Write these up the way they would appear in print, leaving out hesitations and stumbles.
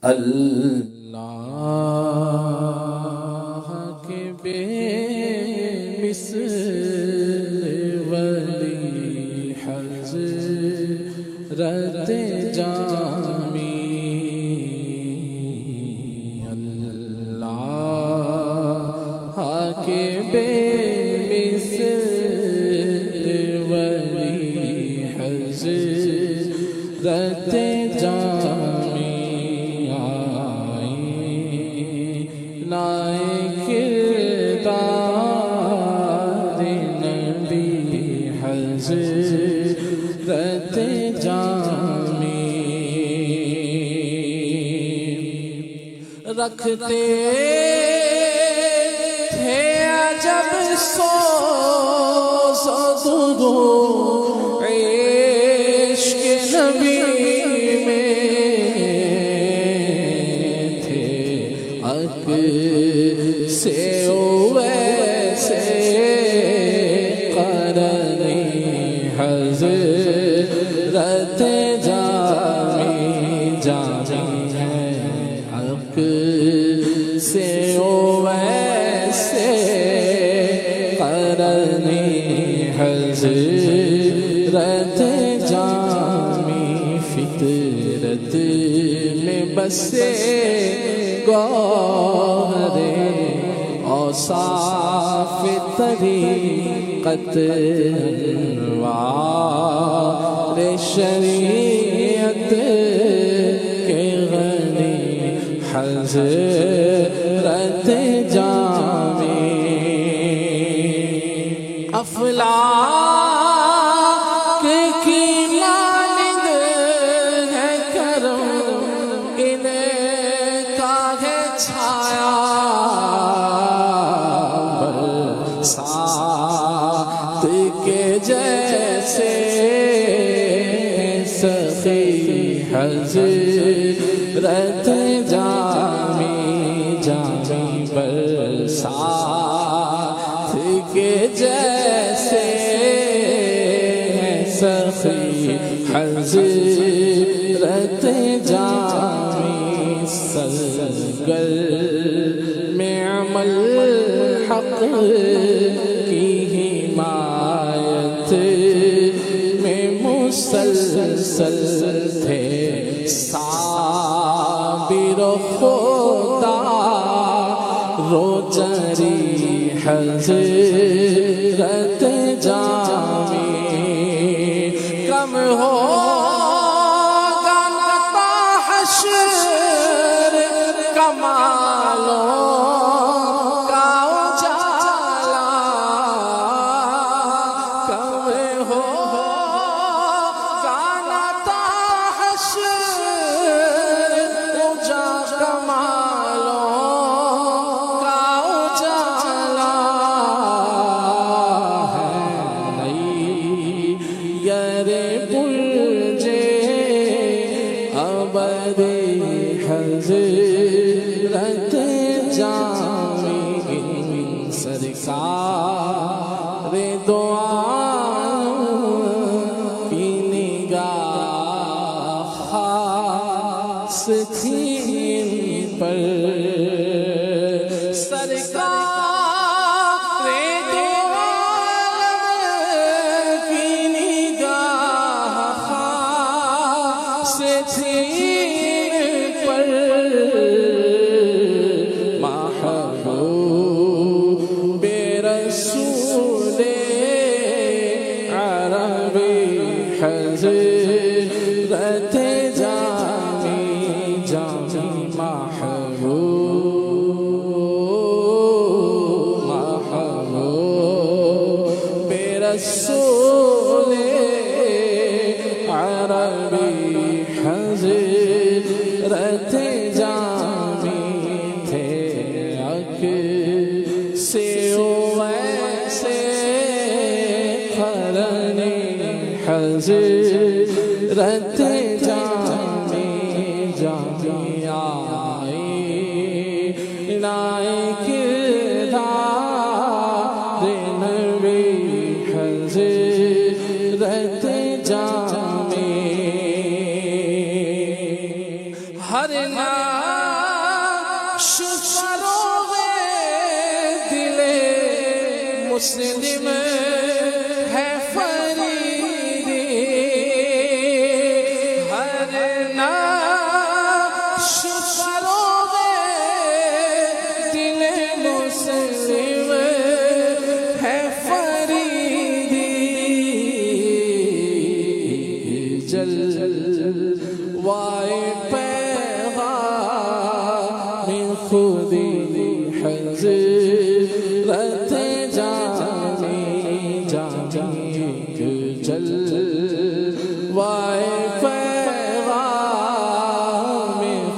اللہ کے بے مثل ولی حضرت جامی، اللہ کے بے مثل ولی حضرت جامی، حضرت جامی رکھتے تھے عجب سوز درود عشق نبی میں، تھے حق سے ویسے قرنی حضرت جامی، جامی ہے حق سے ویسے قرنی حضرت جامی، فطرت میں بسے گوہر اوصاف طریقت انوار شریعت کے غنی حضرت جامی، افلاک کی مانند ہے کرم ان کا ہے چھایا، برسات کے جیسے سخی حضرت جامی، جامی برسات کے جیسے سخی حضرت جامی، سرگر میں عمل حق کی حمایت میں مسلسل تھے، صابر و خدا روجری حضرت جامی، کم ہوگا نہ حشر کمالوں کا اجالا، کم ہوگا نہ حشر کمالوں کا اجالا، ہے نئی یر برجے ابد حضرت جامی، سرکار دو عالم کی نگاہ خاص تھی ان پر، سرکار دو عالم کی نگاہ خاص تھی ان پر، محبوب رسول عربی حضرت جامی، جامی محبوب رسول عربی حضرت جامی، تھے حق سے ویسے قرنی حضرت جامی، جامی آئی نائک کردار نبی حضرت جامی، ہر فروغ دل مسلم ہے فریدی ہر نعش فروغ دل مسلم ہے فریدی جلوائے پیغام خودی حضرت جامی جلوائے پیغام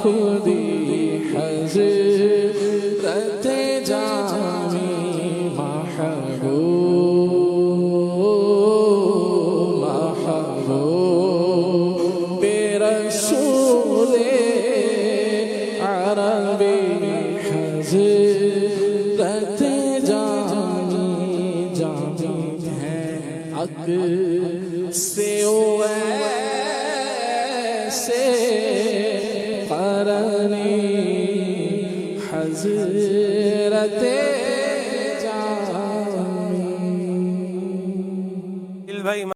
خودی حضرت جامی محبوب رسول عربی حضرت جامی ہے حق سے ویسے قرنی حضرت جامی.